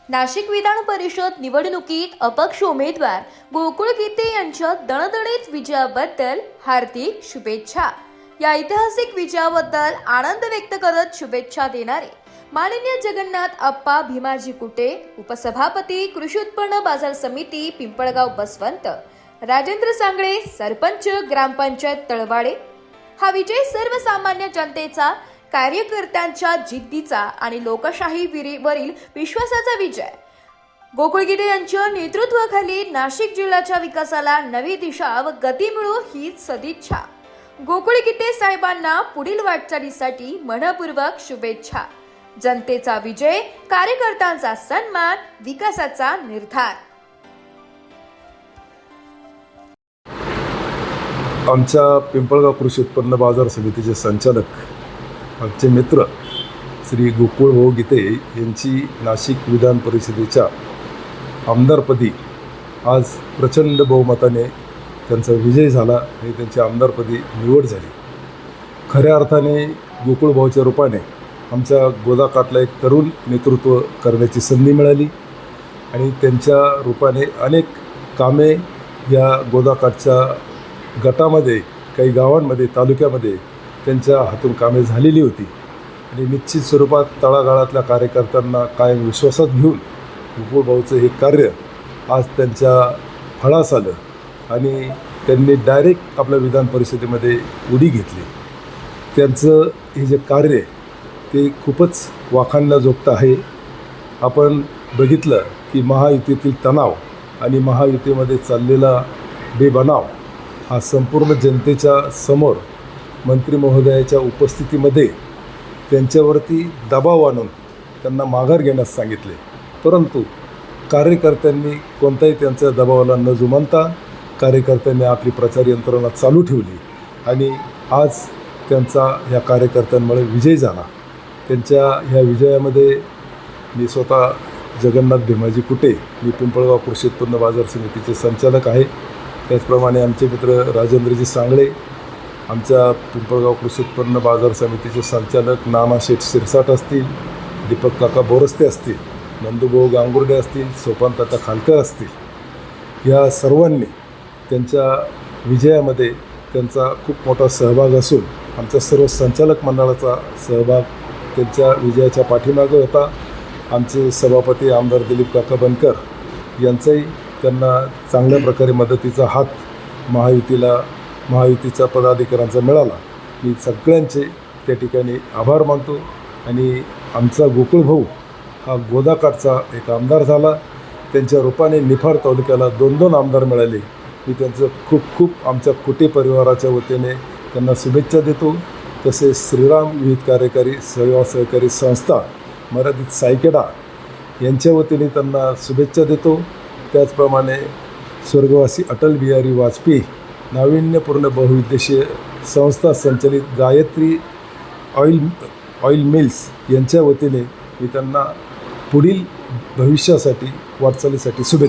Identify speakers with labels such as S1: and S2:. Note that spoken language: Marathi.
S1: नाशिक विधान परिषद निवडणुकीत अपक्ष उमेदवार गोकुळ गीते यांच्या दणदणीत विजयाबद्दल हार्दिक शुभेच्छा। या ऐतिहासिक विजयाबद्दल आनंद व्यक्त करत शुभेच्छा देणारे माननीय जगन्नाथ अप्पा भीमाजी कुटे, उपसभापती कृषी उत्पन्न बाजार समिती पिंपळगाव बसवंत, राजेंद्र सांगळे, सरपंच ग्रामपंचायत तळवाडे। हा विजय सर्वसामान्य जनतेचा, कार्यकर्त्यांच्या जिद्दीचा आणि लोकशाहीवरील विश्वासाचा विजय। गोकुळ गीते यांच्या नेतृत्वाखाली नाशिक जिल्ह्याच्या विकासाला नवी दिशा व गती मिळो हीच सदिच्छा। गोकुळ गीते साहेबांना पुढील वाटचालीसाठी मनपूर्वक शुभेच्छा। जनतेचा विजय, कार्यकर्त्यांचा सन्मान, विकासाचा निर्धार।
S2: आमच्या पिंपळगाव कृषी उत्पन्न बाजार समितीचे संचालक, आमचे मित्र श्री गोकुळ भाऊ गीते यांची नाशिक विधान परिषदेच्या आमदारपदी आज प्रचंड बहुमताने त्यांचा विजय झाला आणि त्यांची आमदारपदी निवड झाली। खऱ्या अर्थाने गोकुळ भाऊच्या रूपाने आमच्या गोदाकाठला एक तरुण नेतृत्व करण्याची संधी मिळाली आणि त्यांच्या रूपाने अनेक कामे या गोदाकाठच्या गटामध्ये, काही गावांमध्ये, तालुक्यामध्ये त्यांच्या हातून कामे झालेली होती आणि निश्चित स्वरूपात तळागाळातल्या कार्यकर्त्यांना कायम विश्वासात घेऊन गोकुळ भाऊचं हे कार्य आज त्यांच्या फळास आलं आणि त्यांनी डायरेक्ट आपल्या विधान परिषदेमध्ये उडी घेतली। त्यांचं हे जे कार्य ते खूपच वाखाणण्याजोगतं आहे। आपण बघितलं की महायुतीतील तणाव आणि महायुतीमध्ये चाललेला बेबनाव हा संपूर्ण जनतेच्या समोर मंत्री महोदयाच्या उपस्थितीमध्ये त्यांच्यावरती दबाव आणून त्यांना माघार घेण्यास सांगितले, परंतु कार्यकर्त्यांनी कोणत्याही त्यांच्या दबावाला न जुमानता कार्यकर्त्यांनी आपली प्रचार यंत्रणा चालू ठेवली आणि आज त्यांचा ह्या कार्यकर्त्यांमुळे विजय झाला। त्यांच्या ह्या विजयामध्ये मी स्वतः जगन्नाथ भीमाजी कुटे, मी पिंपळगाव कृषी उत्पन्न बाजार समितीचे संचालक आहे। त्याचप्रमाणे आमचे मित्र राजेंद्रजी सांगळे, आमच्या पिंपळगाव कृषी उत्पन्न बाजार समितीचे संचालक नाना शेठ शिरसाट असतील, दीपक काका बोरस्ते असतील, नंदूभाऊ गांगुर्डे असतील, सोपानताता खालकर असतील, या सर्वांनी त्यांच्या विजयामध्ये त्यांचा खूप मोठा सहभाग असून आमच्या सर्व संचालक मंडळाचा सहभाग त्यांच्या विजयाच्या पाठीमागे होता। आमचे सभापती आमदार दिलीप काका बनकर यांचाही त्यांना चांगल्या प्रकारे मदतीचा हात महायुतीच्या पदाधिकाऱ्यांचा मिळाला। मी सगळ्यांचे त्या ठिकाणी आभार मानतो आणि आमचा गोकुळ भाऊ हा गोदाकाठचा एक आमदार झाला। त्यांच्या रूपाने निफाड तालुक्याला 2-2 आमदार मिळाले। मी त्यांचं खूप खूप आमच्या कुटे परिवाराच्या वतीने त्यांना शुभेच्छा देतो। तसेच श्रीराम विविध कार्यकारी सेवा सहकारी संस्था मराठीत सायकेडा यांच्या वतीने त्यांना शुभेच्छा देतो। त्याचप्रमाणे स्वर्गवासी अटल बिहारी वाजपेयी नाविन्यपूर्ण बहुउद्देशीय संस्था संचलित गायत्री ऑइल मिल्स यांच्या वतीने मी त्यांना पुढील भविष्यासाठी वाटचालीसाठी शुभेच्छा